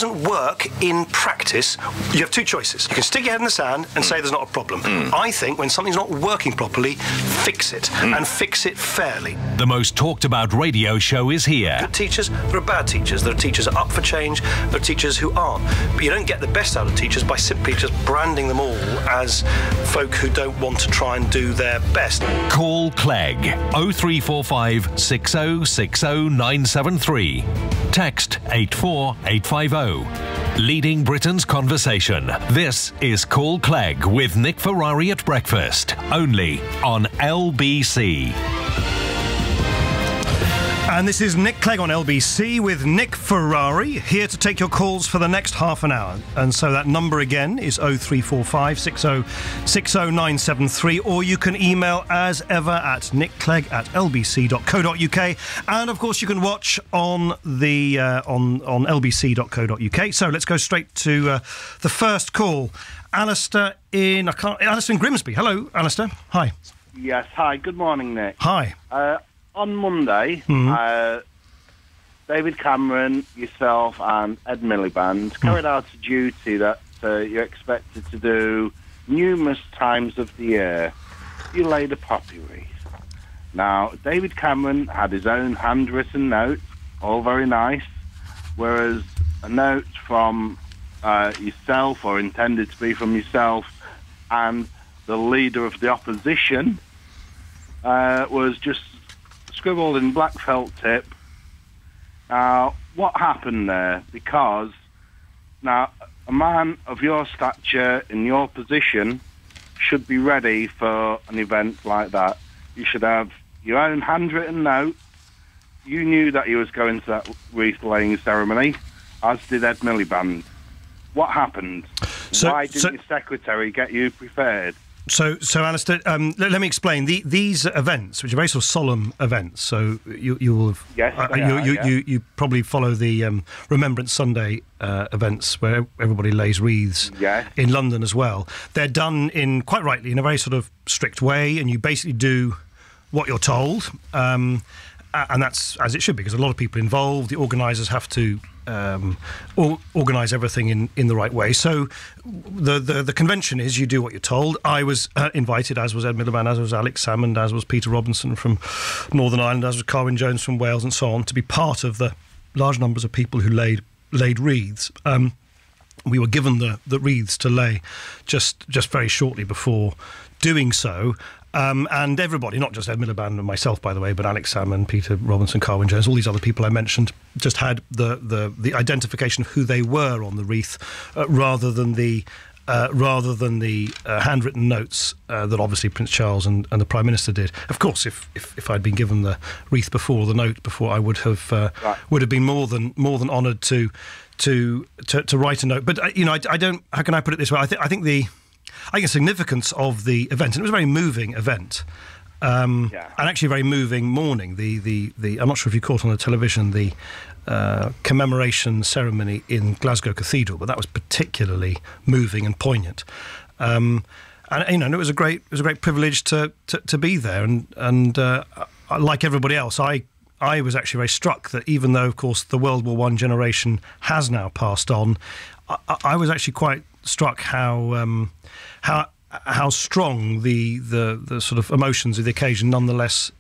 doesn't work in practice, you have two choices. You can stick your head in the sand and say there's not a problem. I think when something's not working properly, fix it, and fix it fairly. The most talked about radio show is here. Good teachers, there are bad teachers. There are teachers up for change, there are teachers who aren't. But you don't get the best out of teachers by simply just branding them all as folk who don't want to try and do their best. Call Clegg 0345 6060 973. Text 84850. Leading Britain's conversation. This is Call Clegg with Nick Ferrari at breakfast. Only on LBC. And this is Nick Clegg on LBC with Nick Ferrari, here to take your calls for the next half an hour. And so that number again is 0345 6060 973, or you can email as ever at nickclegg@lbc.co.uk. And of course you can watch on the on lbc.co.uk. So let's go straight to the first call. Alistair in Grimsby. Hello, Alistair. Hi. Yes, hi. Good morning, Nick. Hi. On Monday, David Cameron, yourself and Ed Miliband carried out a duty that you're expected to do numerous times of the year. You laid a poppy wreath. Now, David Cameron had his own handwritten note, all very nice, whereas a note from yourself, or intended to be from yourself, and the leader of the opposition was just scribbled in black felt tip. Now, what happened there? Because now a man of your stature in your position should be ready for an event like that. You should have your own handwritten note. You knew that he was going to that wreath-laying ceremony, as did Ed Miliband. What happened? Why didn't your secretary get you prepared? So Alistair, let me explain. These events, which are very sort of solemn events, so you will have... Yes, you probably follow the Remembrance Sunday events where everybody lays wreaths in London as well. They're done quite rightly, in a very sort of strict way, and you basically do what you're told. And that's as it should be, because a lot of people involved. The organisers have to organise everything in the right way. So the convention is you do what you're told. I was invited, as was Ed Miliband, as was Alex Salmond, as was Peter Robinson from Northern Ireland, as was Carwyn Jones from Wales, and so on, to be part of the large numbers of people who laid wreaths. We were given the wreaths to lay just very shortly before doing so. And everybody, not just Ed Miliband and myself, by the way, but Alex Salmond, Peter Robinson, Carwyn Jones, all these other people I mentioned, just had the identification of who they were on the wreath, rather than the handwritten notes that obviously Prince Charles and the Prime Minister did. Of course, if I'd been given the wreath before, the note before, I would have been more than honoured to write a note. But I don't. How can I put it this way? I think the significance of the event, and it was a very moving event, and actually a very moving morning. The I'm not sure if you caught on the television the commemoration ceremony in Glasgow Cathedral, but that was particularly moving and poignant. And it was a great privilege to be there, and like everybody else, I was actually very struck that even though, of course, the World War I generation has now passed on, I was actually quite struck how strong the sort of emotions of the occasion nonetheless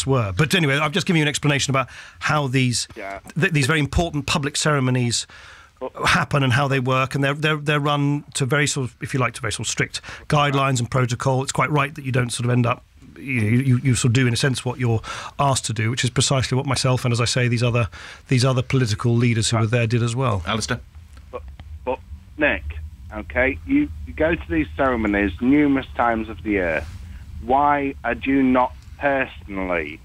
were. But anyway, I've just given you an explanation about how these very important public ceremonies happen and how they work, and they're run to very sort of, if you like, to very sort of strict guidelines and protocol. It's quite right that you don't sort of end up. You sort of do, in a sense, what you're asked to do, which is precisely what myself and, as I say, these other political leaders who were there did as well. Alistair? But Nick, okay, you go to these ceremonies numerous times of the year. Why had you not personally,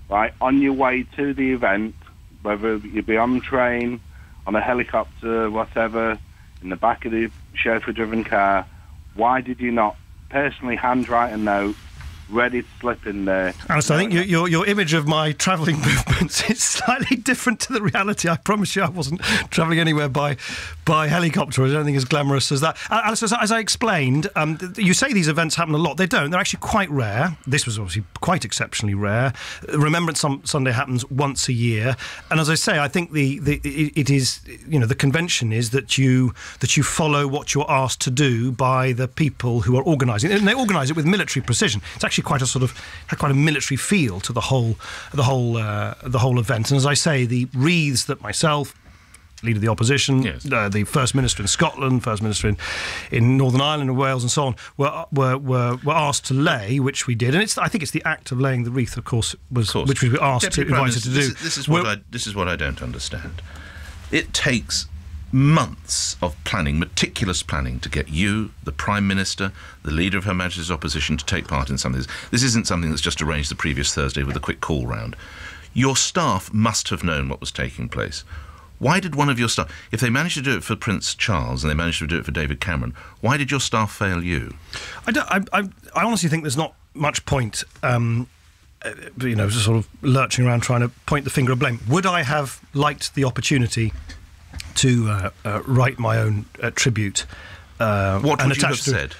right, on your way to the event, whether you be on the train, on a helicopter, whatever, in the back of the chauffeur-driven car, why did you not personally handwrite a note, ready to slip in there. Alistair, I think your image of my travelling movements is slightly different to the reality. I promise you I wasn't travelling anywhere by helicopter or anything as glamorous as that. Alistair, as I explained, you say these events happen a lot. They don't. They're actually quite rare. This was obviously quite exceptionally rare. Remembrance Sunday happens once a year. And as I say, I think it is, the convention is that you follow what you're asked to do by the people who are organising it. And they organise it with military precision. It's actually quite a military feel to the whole event. And as I say, the wreaths that myself, Leader of the Opposition, yes, the First Minister in Scotland, First Minister in Northern Ireland and Wales and so on, were asked to lay, which we did. And I think it's the act of laying the wreath, of course, which we were asked to invited to do. This is what I don't understand. It takes months of planning, meticulous planning, to get you, the Prime Minister, the Leader of Her Majesty's Opposition, to take part in something. This isn't something that's just arranged the previous Thursday with a quick call round. Your staff must have known what was taking place. Why did one of your staff, if they managed to do it for Prince Charles and they managed to do it for David Cameron, why did your staff fail you? I honestly think there's not much point, sort of lurching around trying to point the finger of blame. Would I have liked the opportunity to write my own tribute? What would you have said?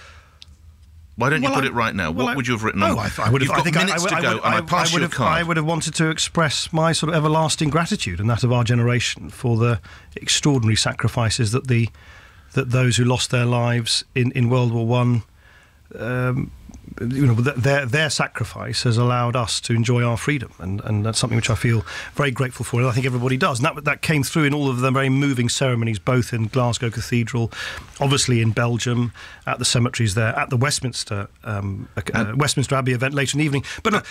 Why don't you put it right now? What would you have written on? I would have. I would have wanted to express my sort of everlasting gratitude and that of our generation for the extraordinary sacrifices that those who lost their lives in World War One. Their sacrifice has allowed us to enjoy our freedom, and that's something which I feel very grateful for, and I think everybody does. And that came through in all of the very moving ceremonies, both in Glasgow Cathedral, obviously in Belgium, at the cemeteries there, at the Westminster Abbey event later in the evening. But look,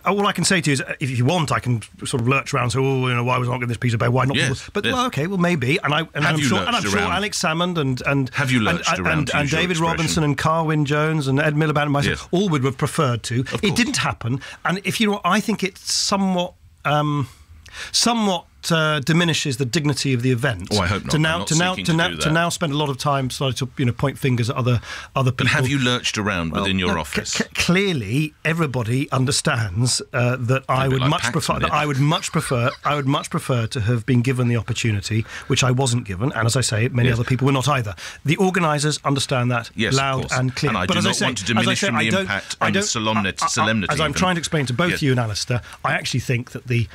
all I can say to you is, if you want, I can sort of lurch around and say, why was I not given this piece of paper? Why not? Yes, but well, maybe. And I'm sure Alex Salmond and David Robinson and Carwyn Jones and Ed Miliband and myself, all would have preferred to. It didn't happen, and I think it somewhat diminishes the dignity of the event. Oh, I hope not. To now spend a lot of time starting to point fingers at other people. But have you lurched around within your office? Clearly, everybody understands that I would much prefer to have been given the opportunity, which I wasn't given, and as I say, many other people were not either. The organisers understand that loud and clear. And I do not want to diminish from the impact and the solemnity. As I'm trying to explain to both you and Alistair, I actually think that the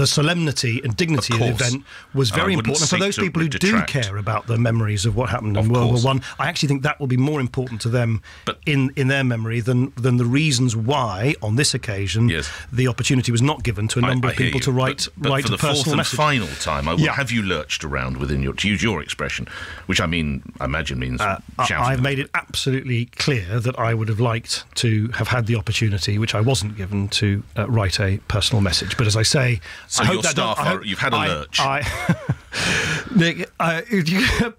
solemnity and dignity of the event was very important. And for those people who do care about the memories of what happened in World War One, I actually think that will be more important to them in their memory than the reasons why, on this occasion, the opportunity was not given to a number of people to write a personal message. But for the fourth and final time, have you lurched around within to use your expression, which I imagine means shouting. I've made it absolutely clear that I would have liked to have had the opportunity, which I wasn't given, to write a personal message. But as I say, so your staff you've had a lurch. Nick,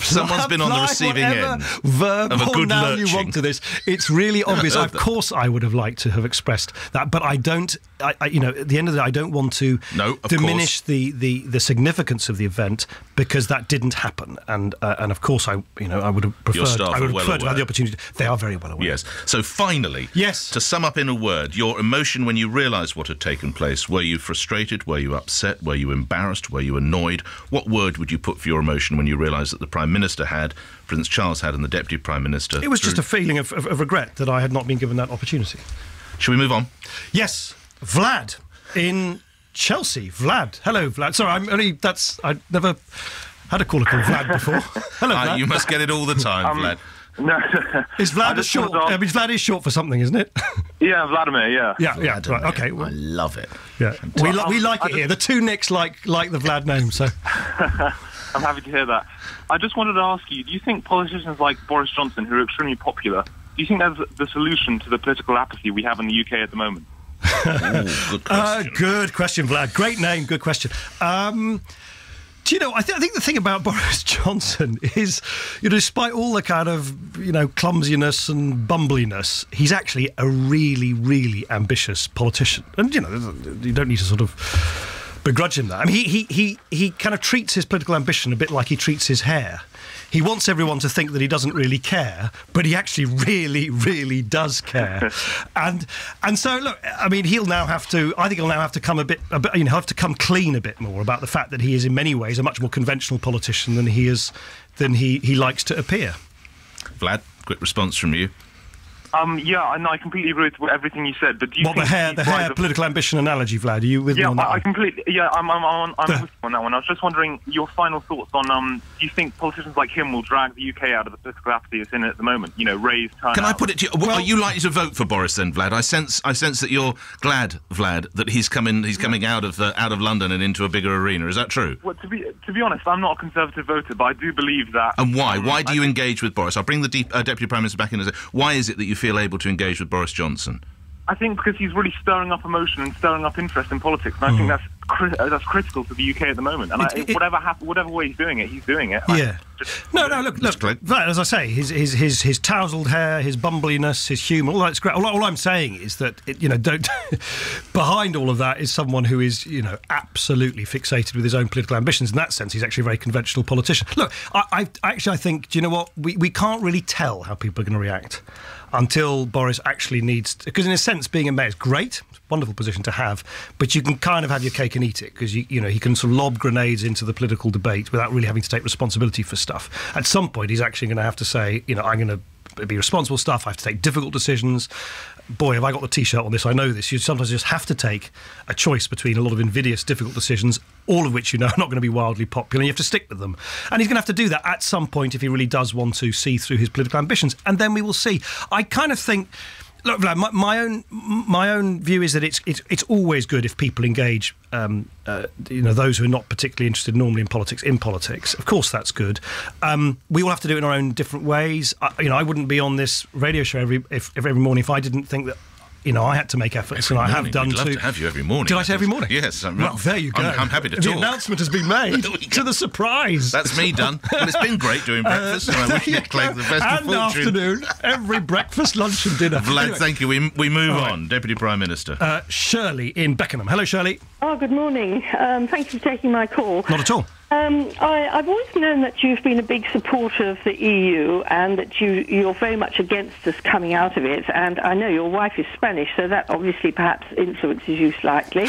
someone's been on the receiving end of a good noun lurching. You want to this. It's really obvious. Of course, I would have liked to have expressed that, but I don't. At the end of the day, I don't want to diminish the significance of the event because that didn't happen. And of course, I would have preferred. I would have preferred to have the opportunity. They are very well aware. Yes. So finally, to sum up in a word, your emotion when you realised what had taken place. Were you frustrated? Were you upset? Were you embarrassed? Were you annoyed? What word would you put for your emotion when you realised that the Prime Minister had, Prince Charles had, and the Deputy Prime Minister? It was just a feeling of regret that I had not been given that opportunity. Shall we move on? Yes. Vlad in Chelsea. Vlad. Hello, Vlad. Sorry, I'd never had a caller called Vlad before. Hello, Vlad. You must get it all the time, Vlad. No. Is Vlad short? Vlad is short for something, isn't it? Yeah, Vladimir, Yeah, Vladimir. Right, okay. I love it. Yeah. We like it here. The two Nicks like the Vlad name, so... I'm happy to hear that. I just wanted to ask you, do you think politicians like Boris Johnson, who are extremely popular, do you think that's the solution to the political apathy we have in the UK at the moment? Good question. Good question, Vlad. Great name, good question. Do you know, I think the thing about Boris Johnson is, despite all the kind of, clumsiness and bumbliness, he's actually a really, really ambitious politician. And, you don't need to sort of begrudge him that. I mean, he kind of treats his political ambition a bit like he treats his hair. He wants everyone to think that he doesn't really care, but he actually really, really does care. and so, look, I mean, he'll now have to come a bit, have to come clean a bit more about the fact that he is in many ways a much more conventional politician than he likes to appear. Vlad, quick response from you. Yeah, no, I completely agree with everything you said. But do you think the hair political ambition analogy, Vlad? Are you with me on that? I completely. Yeah, I'm with you on that one. I was just wondering your final thoughts on. Do you think politicians like him will drag the UK out of the political apathy it's in at the moment? You know, raise turnout. Can I put it to you? Are you likely to vote for Boris then, Vlad? I sense that you're glad, Vlad, that he's coming out of London and into a bigger arena. Is that true? Well, to be honest, I'm not a Conservative voter, but I do believe that. And why? Why do you engage with Boris? I'll bring the Deputy Prime Minister back in. Why is it that you feel able to engage with Boris Johnson? I think because he's really stirring up emotion and stirring up interest in politics, and I think that's critical to the UK at the moment. And whatever way he's doing it, Yeah. Look. As I say, his tousled hair, his bumbliness, his humour, all that's great. All I'm saying is that don't. Behind all of that is someone who is absolutely fixated with his own political ambitions. In that sense, he's actually a very conventional politician. Look, I think. Do you know what? We can't really tell how people are going to react until Boris actually needs to, because in a sense being a mayor is great, it's a wonderful position to have, but you can kind of have your cake and eat it, because he can sort of lob grenades into the political debate without really having to take responsibility for stuff. At some point he's actually going to have to say, I'm going to be responsible stuff, I have to take difficult decisions. Boy, have I got the T-shirt on this, I know this. You sometimes just have to take a choice between a lot of invidious, difficult decisions, all of which are not going to be wildly popular, and you have to stick with them. And he's going to have to do that at some point if he really does want to see through his political ambitions, and then we will see. I kind of think... Look, Vlad, my own view is that it's always good if people engage, those who are not particularly interested normally in politics. Of course, that's good. We all have to do it in our own different ways. I wouldn't be on this radio show every morning if I didn't think that. I had to make efforts, and I have done too. We'd love to have you every morning. Did I say every morning? Yes. Well, there you go. I'm happy to talk. The announcement has been made to the surprise. That's me done. Well, it's been great doing breakfast, and I wish Nick Clegg the best of fortune. And afternoon, every breakfast, lunch and dinner. Vlad, anyway, thank you. We move on. Deputy Prime Minister. Shirley in Beckenham. Hello, Shirley. Oh, good morning. Thank you for taking my call. Not at all. I've always known that you've been a big supporter of the EU and that you're very much against us coming out of it. And I know your wife is Spanish, so that obviously perhaps influences you slightly.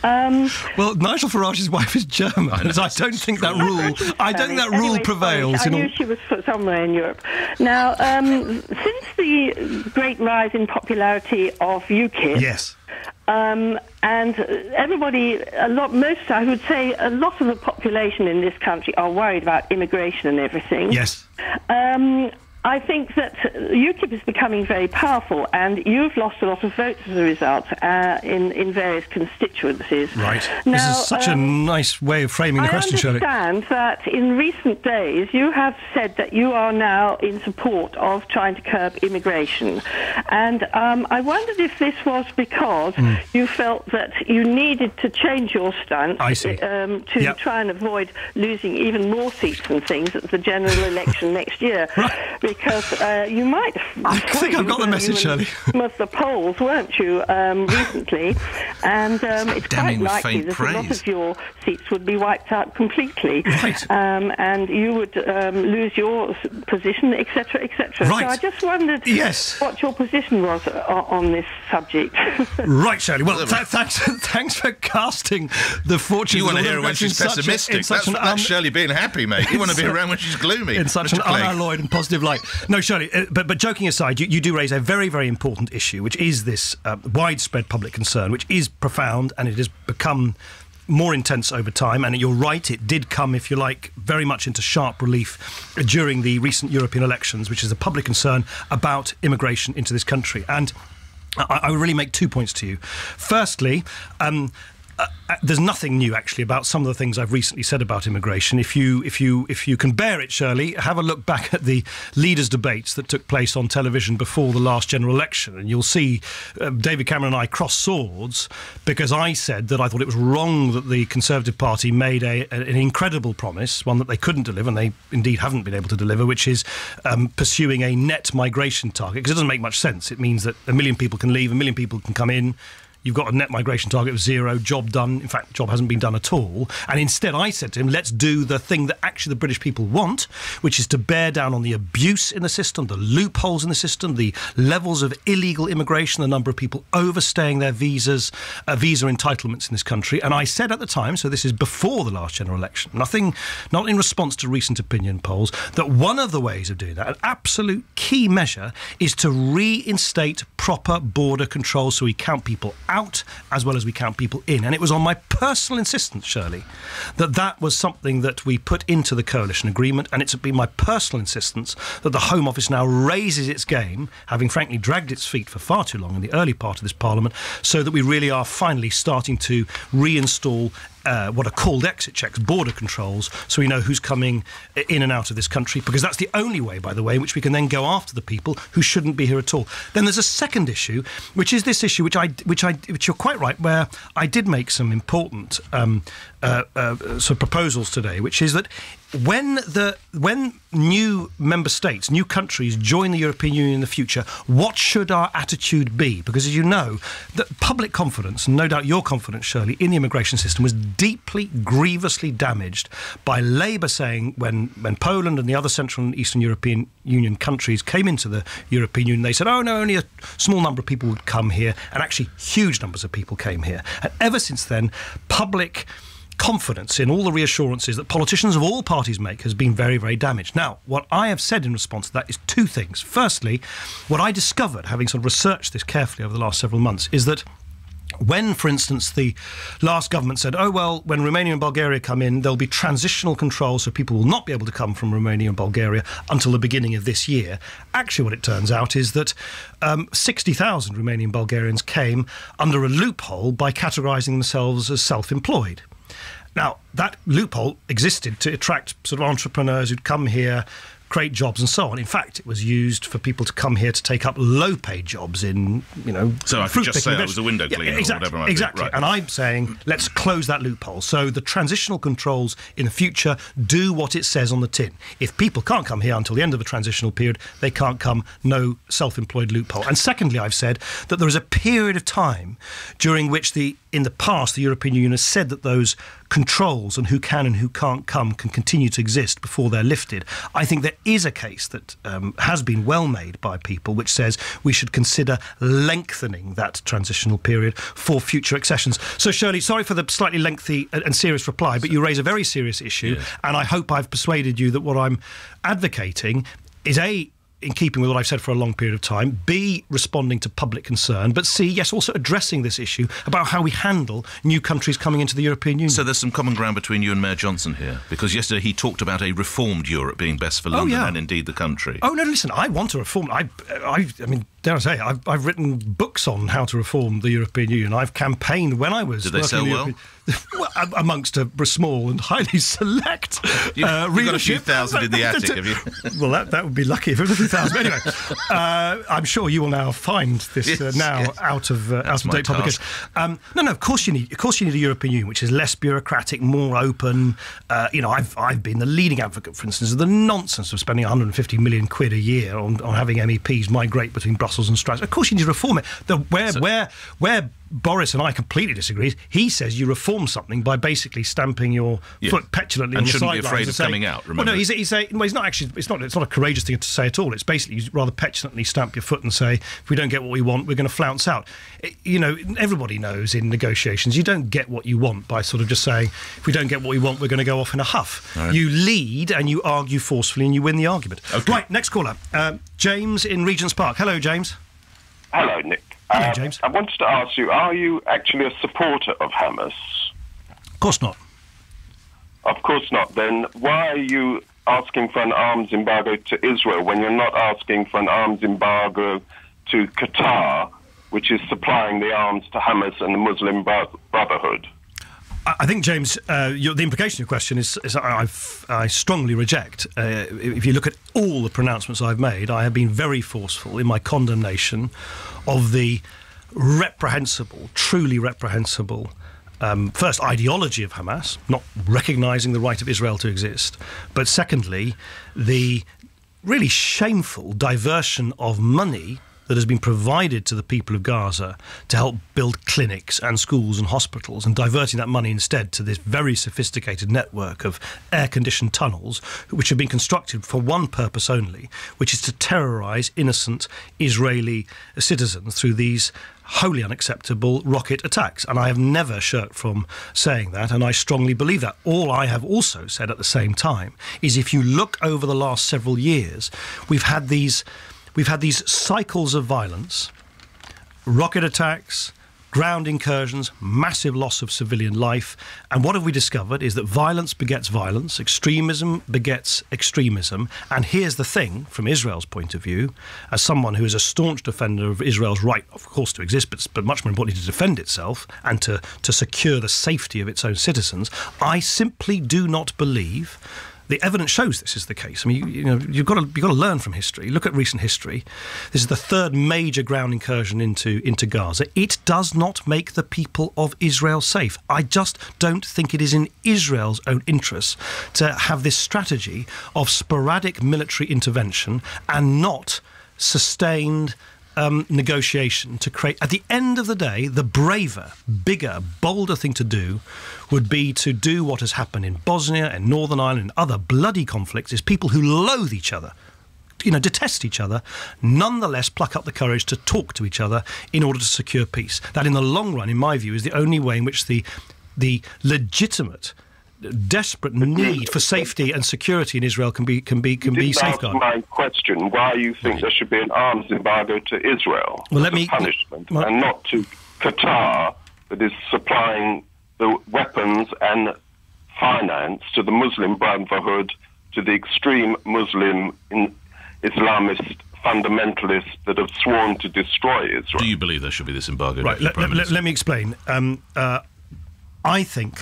Well, Nigel Farage's wife is German. I don't think that rule. I don't think that rule prevails. I knew she was somewhere in Europe. Now, since the great rise in popularity of UKIP, yes. And everybody, I would say a lot of the population in this country are worried about immigration and everything. Yes. I think that UKIP is becoming very powerful, and you've lost a lot of votes as a result in various constituencies. Right. Now, this is such a nice way of framing the question, Shirley. I understand that in recent days you have said that you are now in support of trying to curb immigration. And I wondered if this was because you felt that you needed to change your stance to try and avoid losing even more seats and things at the general election next year. Right. Because you might... I think I've got the message, Shirley. Some of the polls, weren't you, recently? And it's quite likely that a lot of your seats would be wiped out completely. Right. And you would lose your position, etc., etc. Right. So I just wondered what your position was on this subject. Right, Shirley. Well, thanks for casting the fortune. You want to hear her when she's pessimistic. That's Shirley being happy, mate. You want to be around when she's gloomy. In such an unalloyed and positive light. No, Shirley, but joking aside, you do raise a very, very important issue, which is this widespread public concern, which is profound, and it has become more intense over time. And you're right, it did come, if you like, very much into sharp relief during the recent European elections, which is a public concern about immigration into this country. And I would really make 2 points to you. Firstly, there's nothing new actually about some of the things I've recently said about immigration. If you can bear it, Shirley, have a look back at the leaders' debates that took place on television before the last general election, and you'll see David Cameron and I cross swords because I said that I thought it was wrong that the Conservative Party made an incredible promise, one that they couldn't deliver, and they indeed haven't been able to deliver, which is pursuing a net migration target, because it doesn't make much sense. It means that 1 million people can leave, 1 million people can come in. you've got a net migration target of 0, job done. In fact, job hasn't been done at all. And instead, I said to him, let's do the thing that actually the British people want, which is to bear down on the abuse in the system, the loopholes in the system, the levels of illegal immigration, the number of people overstaying their visa entitlements in this country. And I said at the time, so this is before the last general election, not in response to recent opinion polls, that one of the ways of doing that, an absolute key measure, is to reinstate proper border control so we count people out as well as we count people in. And it was on my personal insistence, Shirley, that was something that we put into the coalition agreement, and it's been my personal insistence that the Home Office now raises its game, having frankly dragged its feet for far too long in the early part of this Parliament, so that we really are finally starting to reinstall what are called exit checks, border controls, so we know who's coming in and out of this country, because that's the only way, by the way, in which we can then go after the people who shouldn't be here at all. Then there's a second issue, which is this issue, which you're quite right, where I did make some important sort of proposals today, which is that when new member states, new countries join the European Union in the future, what should our attitude be? Because, as you know, that public confidence, and no doubt your confidence, Shirley, in the immigration system was deeply, grievously damaged by Labour saying when Poland and the other Central and Eastern European Union countries came into the European Union, they said, oh no, only a small number of people would come here, and actually huge numbers of people came here. And ever since then, public confidence in all the reassurances that politicians of all parties make has been very, very damaged. Now, what I have said in response to that is two things. Firstly, what I discovered, having sort of researched this carefully over the last several months, is that when, for instance, the last government said, oh, well, when Romania and Bulgaria come in, there'll be transitional control, so people will not be able to come from Romania and Bulgaria until the beginning of this year. Actually, what it turns out is that 60,000 Romanian Bulgarians came under a loophole by categorising themselves as self-employed. Now, that loophole existed to attract sort of entrepreneurs who'd come here, create jobs and so on. In fact, it was used for people to come here to take up low-paid jobs in, So I could just say I was a window cleaner or whatever. Exactly. Right. And I'm saying, let's close that loophole. So the transitional controls in the future do what it says on the tin. If people can't come here until the end of the transitional period, they can't come, no self-employed loophole. And secondly, I've said that there is a period of time during which in the past, the European Union has said that those controls and who can and who can't come can continue to exist before they're lifted. I think there is a case that has been well made by people which says we should consider lengthening that transitional period for future accessions. So, Shirley, sorry for the slightly lengthy and serious reply, but you raise a very serious issue, and I hope I've persuaded you that what I'm advocating is A, in keeping with what I've said for a long period of time, B, responding to public concern, but C, yes, also addressing this issue about how we handle new countries coming into the European Union. So there's some common ground between you and Mayor Johnson here, because yesterday he talked about a reformed Europe being best for London and indeed the country. Oh, no, listen, I want to reform. I mean, dare I say, I've written books on how to reform the European Union. I've campaigned when I was... Did they sell well? Well, amongst a small and highly select you've got a few thousand in the attic, have you? Well, that would be lucky if it was a few thousand. But anyway, I'm sure you will now find this out of date publication. No, of course you need a European Union which is less bureaucratic, more open. I've been the leading advocate, for instance, of the nonsense of spending 150 million quid a year on having MEPs migrate between Brussels and Strasbourg. Of course you need to reform it. Where Boris and I completely disagree. He says you reform something by basically stamping your foot petulantly on the sidelines. And shouldn't be afraid of coming out, remember? Well, no, he's saying, well, it's not a courageous thing to say at all. It's basically you rather petulantly stamp your foot and say, if we don't get what we want, we're going to flounce out. Everybody knows in negotiations you don't get what you want by sort of just saying, if we don't get what we want, we're going to go off in a huff. Right. You lead and you argue forcefully and you win the argument. Okay. Right, next caller. James in Regent's Park. Hello, James. Hello, Nick. Hello, James. I wanted to ask you, are you actually a supporter of Hamas? Of course not. Of course not. Then why are you asking for an arms embargo to Israel when you're not asking for an arms embargo to Qatar, which is supplying the arms to Hamas and the Muslim Brotherhood? I think, James, the implication of your question is I strongly reject. If you look at all the pronouncements I've made, I have been very forceful in my condemnation of the reprehensible, truly reprehensible, first, ideology of Hamas, not recognising the right of Israel to exist, but secondly, the really shameful diversion of money that has been provided to the people of Gaza to help build clinics and schools and hospitals, and diverting that money instead to this very sophisticated network of air-conditioned tunnels, which have been constructed for one purpose only, which is to terrorise innocent Israeli citizens through these wholly unacceptable rocket attacks. And I have never shirked from saying that, and I strongly believe that. All I have also said at the same time is, if you look over the last several years, we've had these cycles of violence, rocket attacks, ground incursions, massive loss of civilian life. And what have we discovered is that violence begets violence, extremism begets extremism. And here's the thing, from Israel's point of view, as someone who is a staunch defender of Israel's right, of course, to exist, but much more importantly, to defend itself and to secure the safety of its own citizens, I simply do not believe. The evidence shows this is the case. I mean, you've got to learn from history. Look at recent history. This is the third major ground incursion into Gaza. It does not make the people of Israel safe. I just don't think it is in Israel's own interests to have this strategy of sporadic military intervention and not sustained negotiation to create. At the end of the day, the braver, bigger, bolder thing to do would be to do what has happened in Bosnia and Northern Ireland and other bloody conflicts, is people who loathe each other, detest each other, nonetheless pluck up the courage to talk to each other in order to secure peace. That, in the long run, in my view, is the only way in which the legitimate, desperate need for safety and security in Israel can be safeguarded. My question: why you think there should be an arms embargo to Israel as a punishment, and not to Qatar, that is supplying the weapons and finance to the Muslim Brotherhood, to the extreme Muslim Islamist fundamentalists that have sworn to destroy Israel? Do you believe there should be this embargo? Right. Let me explain. I think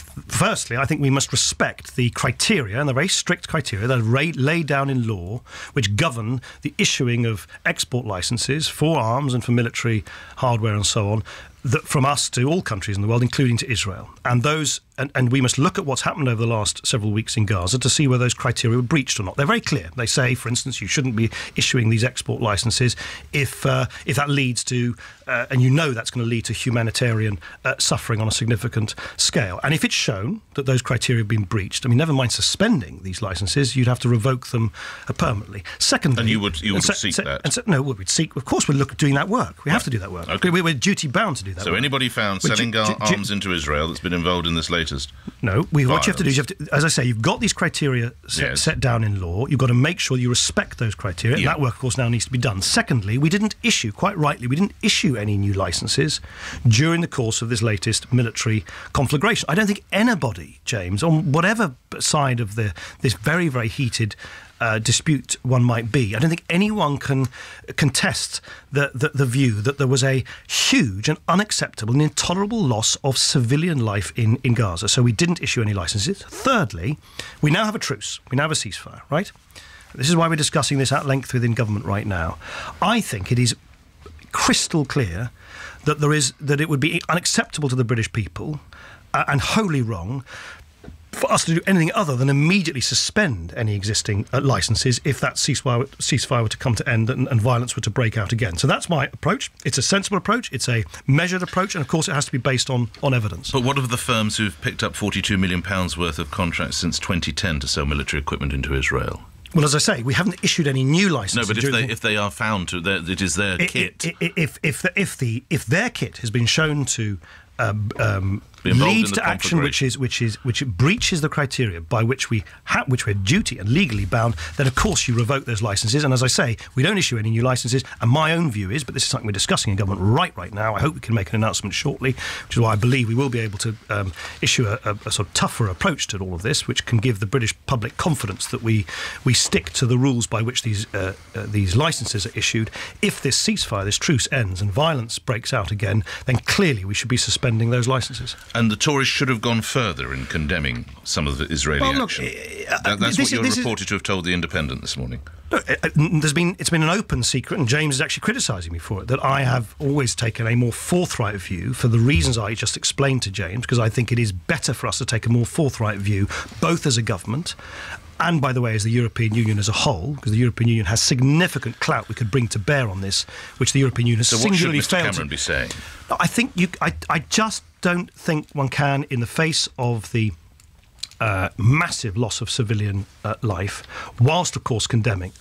we must respect the criteria, and the very strict criteria that are laid down in law, which govern the issuing of export licenses for arms and for military hardware and so on, that from us to all countries in the world, including to Israel. And we must look at what's happened over the last several weeks in Gaza to see whether those criteria were breached or not. They're very clear. They say, for instance, you shouldn't be issuing these export licenses if that leads to, and that's going to lead to humanitarian suffering on a significant scale. And if it's shown that those criteria have been breached, I mean, never mind suspending these licenses, you'd have to revoke them permanently. Secondly, and you would seek that? No, we'd seek. Of course, we'd look at doing that work. We have to do that work. Okay. We're duty bound to do that. So anybody found selling arms into Israel that's been involved in this latest? No. What you have to do is, as I say, you've got these criteria set down in law. You've got to make sure you respect those criteria. And that work, of course, now needs to be done. Secondly, we didn't issue any new licenses during the course of this latest military conflagration. I don't think anybody, James, on whatever side of this very, very heated dispute one might be, I don't think anyone can contest the view that there was a huge and unacceptable and intolerable loss of civilian life in Gaza. So we didn't issue any licenses. Thirdly, we now have a truce. We now have a ceasefire, right? This is why we're discussing this at length within government right now. I think it is crystal clear that it would be unacceptable to the British people and wholly wrong for us to do anything other than immediately suspend any existing licences if that ceasefire were to come to end and violence were to break out again. So that's my approach. It's a sensible approach. It's a measured approach. And, of course, it has to be based on evidence. But what of the firms who've picked up £42 million worth of contracts since 2010 to sell military equipment into Israel? Well, as I say, we haven't issued any new licenses. No, but if they are found to, it is their kit. If their kit has been shown to leads to action which breaches the criteria by which we're duty and legally bound, then of course you revoke those licenses. And as I say, we don't issue any new licenses. And my own view is, but this is something we're discussing in government right now, I hope we can make an announcement shortly, which is why I believe we will be able to issue a sort of tougher approach to all of this, which can give the British public confidence that we stick to the rules by which these licenses are issued. If this ceasefire, this truce ends and violence breaks out again, then clearly we should be suspending those licenses. And the Tories should have gone further in condemning some of the Israeli action. That's what you're reported to have told The Independent this morning. Look, it's been an open secret, and James is actually criticising me for it, that I have always taken a more forthright view for the reasons I just explained to James, because I think it is better for us to take a more forthright view, both as a government and by the way, as the European Union as a whole, because the European Union has significant clout we could bring to bear on this, which the European Union has singularly failed. So what should Mr. Cameron be saying? I think I just don't think one can, in the face of the massive loss of civilian life, whilst of course condemning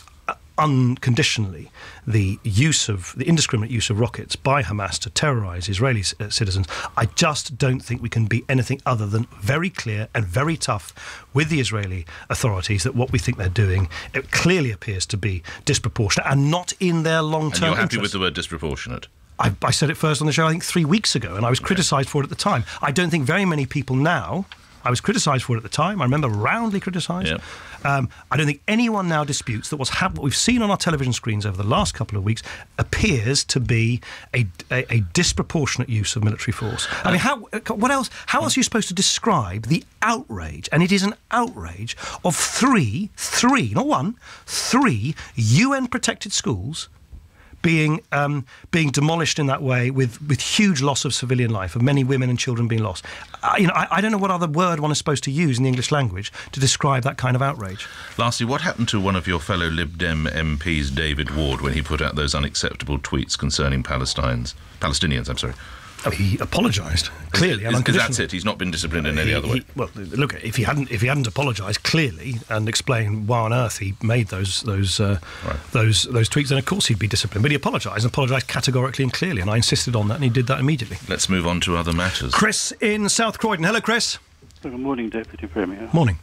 unconditionally the indiscriminate use of rockets by Hamas to terrorise Israeli citizens. I just don't think we can be anything other than very clear and very tough with the Israeli authorities that what we think they're doing, it clearly appears to be disproportionate and not in their long-term And you're happy interest. with the word disproportionate? I said it first on the show, I think 3 weeks ago, and I was criticised for it at the time. I don't think very many people now. I was criticised for it at the time. I remember roundly criticised. Yep. I don't think anyone now disputes that what we've seen on our television screens over the last couple of weeks appears to be a disproportionate use of military force. I mean, how else are you supposed to describe the outrage? And it is an outrage of three, not one, 3 UN-protected schools being demolished in that way, with huge loss of civilian life, of many women and children being lost. I don't know what other word one is supposed to use in the English language to describe that kind of outrage. Lastly, what happened to one of your fellow Lib Dem MPs, David Ward, when he put out those unacceptable tweets concerning Palestinians? I'm sorry. Oh, he apologised clearly and unconditionally. That's it. He's not been disciplined in any other way. Well, look, if he hadn't apologised clearly and explained why on earth he made those tweets, then of course he'd be disciplined. But he apologised categorically and clearly, and I insisted on that, and he did that immediately. Let's move on to other matters. Chris in South Croydon. Hello, Chris. Good morning, Deputy Premier. Morning.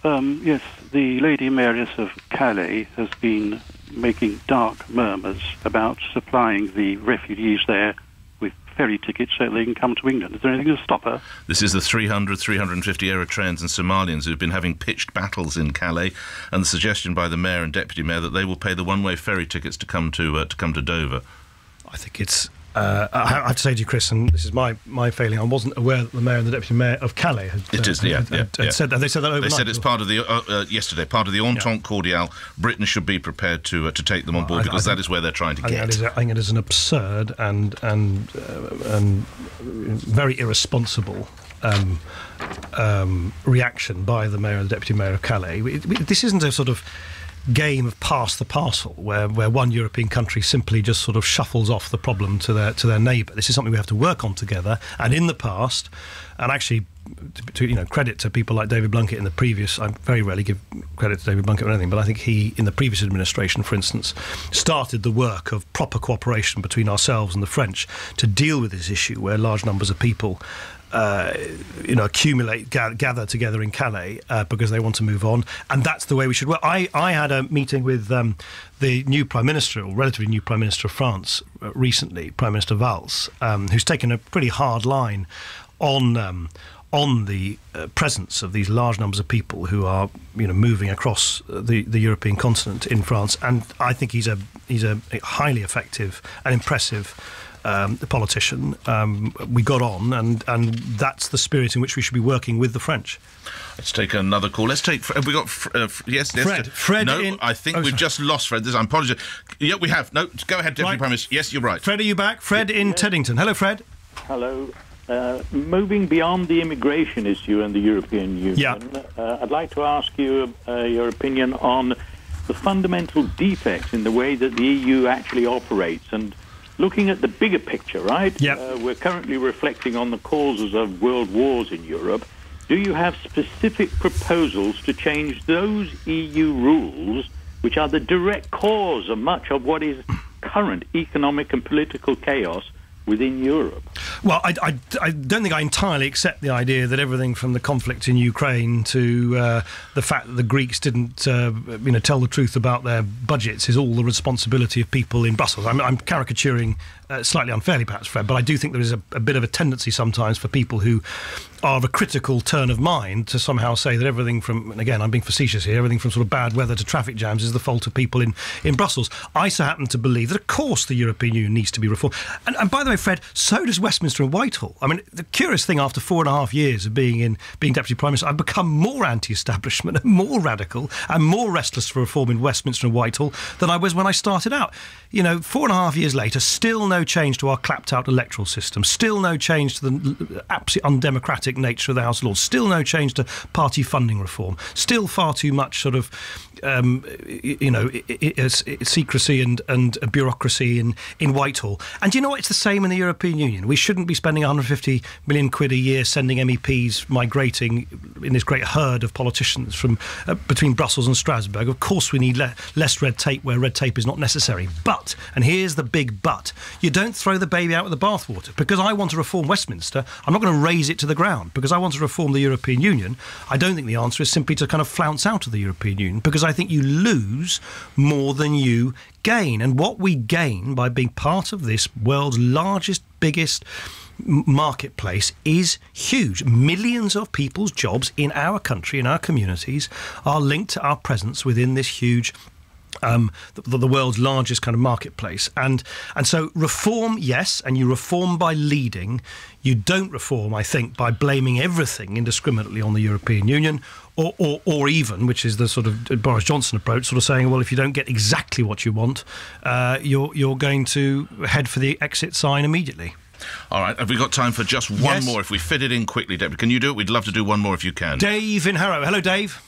Yes, the Lady Mayoress of Calais has been making dark murmurs about supplying the refugees there with ferry tickets so they can come to England. Is there anything to stop her? This is the 350 Eritreans and Somalians who've been having pitched battles in Calais, and the suggestion by the Mayor and Deputy Mayor that they will pay the one-way ferry tickets to come to Dover. I think it's... I have to say to you, Chris, and this is my failing, I wasn't aware that the Mayor and the Deputy Mayor of Calais had said that. They said that overnight. They said it's part of the yesterday, part of the Entente Cordiale. Britain should be prepared to take them on board because that is where they're trying to get. I think it is an absurd and very irresponsible reaction by the Mayor and the Deputy Mayor of Calais. This isn't a sort of game of pass the parcel where one European country simply just sort of shuffles off the problem to their neighbour. This is something we have to work on together, and in the past, and actually to credit to people like David Blunkett in the previous, I very rarely give credit to David Blunkett or anything, but I think he, in the previous administration, for instance, started the work of proper cooperation between ourselves and the French to deal with this issue where large numbers of people accumulate, gather together in Calais because they want to move on, and that's the way we should work. I had a meeting with the new Prime Minister, or relatively new Prime Minister of France recently, Prime Minister Valls, who's taken a pretty hard line on the presence of these large numbers of people who are moving across the European continent in France, and I think he's a highly effective and impressive politician. We got on, and that's the spirit in which we should be working with the French. Let's take another call. Let's take. Have we got? Yes. Fred. No, I think we've just lost Fred. I apologise. Yeah, we have. No, go ahead, Deputy Prime Minister. Yes, you're right. Fred, are you back? Fred in Teddington. Hello, Fred. Hello. Moving beyond the immigration issue and the European Union, I'd like to ask you your opinion on the fundamental defects in the way that the EU actually operates, and looking at the bigger picture, right? We're currently reflecting on the causes of world wars in Europe. Do you have specific proposals to change those EU rules, which are the direct cause of much of what is current economic and political chaos within Europe? Well, I don't think I entirely accept the idea that everything from the conflict in Ukraine to the fact that the Greeks didn't tell the truth about their budgets is all the responsibility of people in Brussels. I'm caricaturing slightly unfairly, perhaps, Fred, but I do think there is a bit of a tendency sometimes for people who are of a critical turn of mind to somehow say that everything from, and again, I'm being facetious here, everything from sort of bad weather to traffic jams is the fault of people in Brussels. I so happen to believe that, of course, the European Union needs to be reformed. And by the way, Fred, so does Westminster and Whitehall. I mean, the curious thing, after 4.5 years of being Deputy Prime Minister, I've become more anti-establishment and more radical and more restless for reform in Westminster and Whitehall than I was when I started out. 4.5 years later, still no change to our clapped-out electoral system, still no change to the absolutely undemocratic democratic nature of the House of Lords. Still no change to party funding reform. Still far too much sort of, secrecy and bureaucracy in Whitehall. And you know what? It's the same in the European Union. We shouldn't be spending 150 million quid a year sending MEPs migrating in this great herd of politicians from between Brussels and Strasbourg. Of course, we need less red tape where red tape is not necessary. But, and here's the big but, you don't throw the baby out with the bathwater. Because I want to reform Westminster, I'm not going to raise it to the ground. Because I want to reform the European Union, I don't think the answer is simply to kind of flounce out of the European Union. Because I think you lose more than you gain. And what we gain by being part of this world's largest, biggest marketplace is huge. Millions of people's jobs in our country, in our communities, are linked to our presence within this huge the world's largest kind of marketplace. And so reform, yes, and you reform by leading. You don't reform, I think, by blaming everything indiscriminately on the European Union, or even, which is the sort of Boris Johnson approach, sort of saying, well, if you don't get exactly what you want, you're going to head for the exit sign immediately. All right, have we got time for just one more? If we fit it in quickly, David, can you do it? We'd love to do one more if you can. Dave in Harrow. Hello, Dave.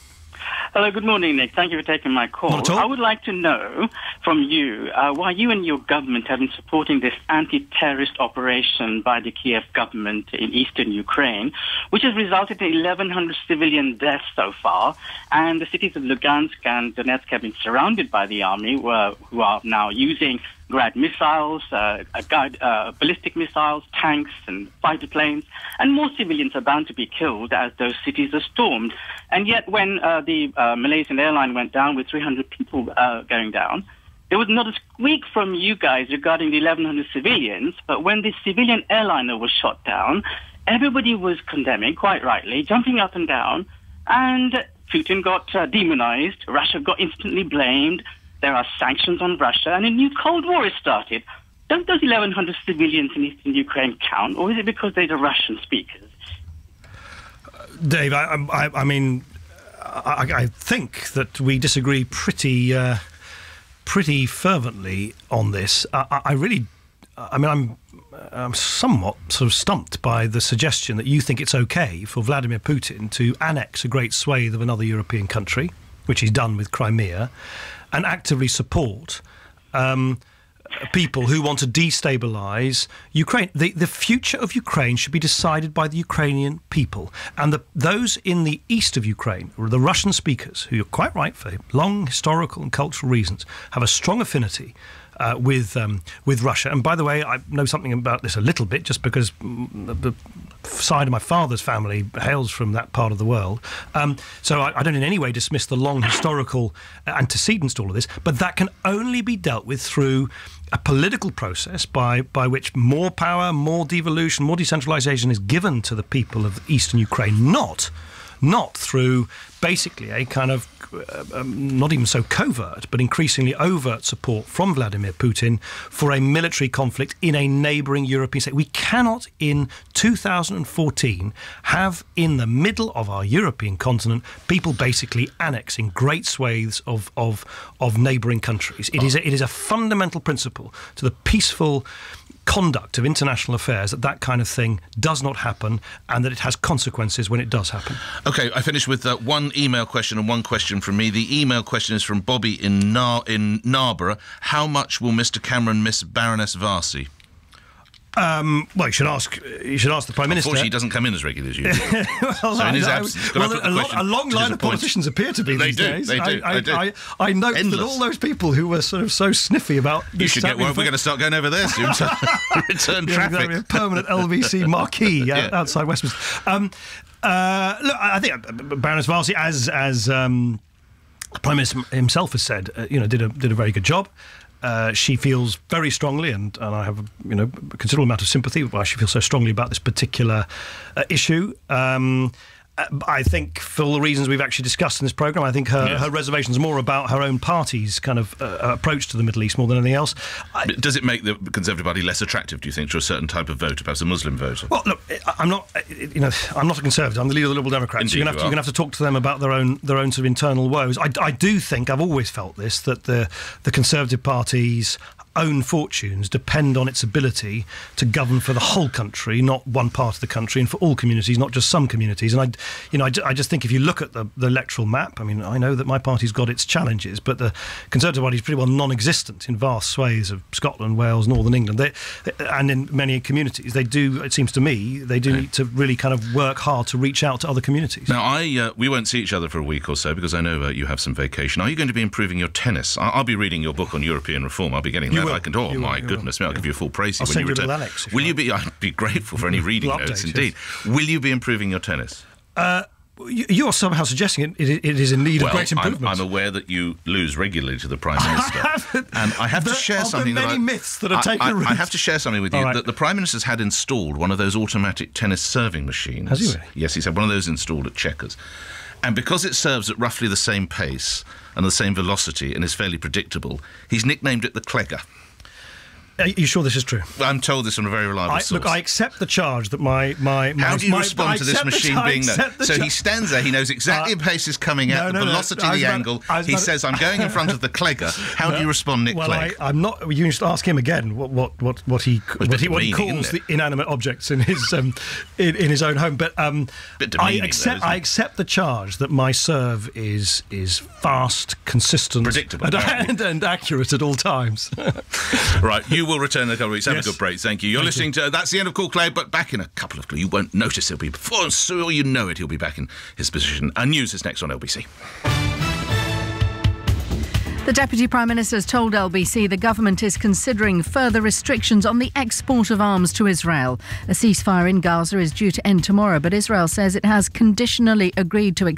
Hello, good morning, Nick. Thank you for taking my call. Not at all. I would like to know from you why you and your government have been supporting this anti-terrorist operation by the Kiev government in eastern Ukraine, which has resulted in 1,100 civilian deaths so far, and the cities of Lugansk and Donetsk have been surrounded by the army, who are now using Grad missiles, ballistic missiles, tanks and fighter planes, and more civilians are bound to be killed as those cities are stormed. And yet when the Malaysian airline went down with 300 people going down, there was not a squeak from you guys regarding the 1,100 civilians, but when the civilian airliner was shot down, everybody was condemning, quite rightly, jumping up and down, and Putin got demonized, Russia got instantly blamed. There are sanctions on Russia, and a new Cold War has started. Don't those 1,100 civilians in eastern Ukraine count, or is it because they're the Russian speakers? Dave, I mean, I think that we disagree pretty fervently on this. I'm somewhat sort of stumped by the suggestion that you think it's okay for Vladimir Putin to annex a great swathe of another European country, which he's done with Crimea, and actively support people who want to destabilise Ukraine. The future of Ukraine should be decided by the Ukrainian people. And those in the east of Ukraine, or the Russian speakers, who you're quite right for long historical and cultural reasons, have a strong affinity with Russia. And by the way, I know something about this a little bit, just because the side of my father's family hails from that part of the world. So I don't in any way dismiss the long historical antecedents to all of this, but that can only be dealt with through a political process by which more power, more devolution, more decentralisation is given to the people of eastern Ukraine, not through basically a kind of not even so covert, but increasingly overt support from Vladimir Putin for a military conflict in a neighbouring European state. We cannot, in 2014, have in the middle of our European continent people basically annexing great swathes of neighbouring countries. It is a fundamental principle to the peaceful conduct of international affairs that kind of thing does not happen, and that it has consequences when it does happen. OK, I finish with one email question and one question from me. The email question is from Bobby in Narborough. How much will Mr Cameron miss Baroness Varsi? Well, you should ask the Prime Minister. Unfortunately, he doesn't come in as regularly as you. So in his absence, a long line of politicians appear to be these days. They do. I note that all those people who were sort of so sniffy about this. You should get one. We're going to start going over there soon. Return traffic. A permanent LBC marquee outside Westminster. Look, I think Baroness Varsi, as the Prime Minister himself has said, did a very good job. She feels very strongly, and I have a considerable amount of sympathy with why she feels so strongly about this particular issue. I think, for all the reasons we've actually discussed in this programme, I think her reservations are more about her own party's kind of approach to the Middle East more than anything else. Does it make the Conservative Party less attractive, do you think, to a certain type of voter, perhaps a Muslim voter? Well, look, I'm not a Conservative. I'm the leader of the Liberal Democrats. Indeed, so you're going to have to talk to them about their own sort of internal woes. I do think, I've always felt this, that the Conservative Party's own fortunes depend on its ability to govern for the whole country, not one part of the country, and for all communities, not just some communities. And I just think if you look at the electoral map, I mean, I know that my party's got its challenges, but the Conservative Party is pretty well non-existent in vast swathes of Scotland, Wales, Northern England, and in many communities. They do, it seems to me, they do need to really kind of work hard to reach out to other communities. Now, we won't see each other for a week or so because I know you have some vacation. Are you going to be improving your tennis? I'll be reading your book on European reform. I'll be getting that. My goodness me, I'll give you a full praise when you return. Alex, will you be? I'd be grateful for any reading notes, indeed. Yes. Will you be improving your tennis? You're somehow suggesting it is in need of great improvement. I'm aware that you lose regularly to the Prime Minister. And I have to share something myths that are taking root. I have to share something with you. That the Prime Minister's had installed one of those automatic tennis serving machines. Has he really? Yes, he's had one of those installed at Chequers. And because it serves at roughly the same pace and the same velocity and is fairly predictable, he's nicknamed it the Clegger. Are you sure this is true? I'm told this from a very reliable source. Look, I accept the charge that my How do you respond to this machine being there? So he stands there, he knows exactly the pace is coming at, the velocity, the angle. He says, I'm going in front of the Clegger. How do you respond, Nick Clegg? I'm not. You should ask him again what he calls the inanimate objects in his in his own home. But I accept the charge that my serve is fast, consistent, predictable, and accurate at all times. Right, you will return in a couple of weeks. Have a good break. Thank you. You're listening to... That's the end of Call Clegg, but back in a couple of... You won't notice he'll be... Before so you know it, he'll be back in his position. And news is next on LBC. The Deputy Prime Minister has told LBC the government is considering further restrictions on the export of arms to Israel. A ceasefire in Gaza is due to end tomorrow, but Israel says it has conditionally agreed to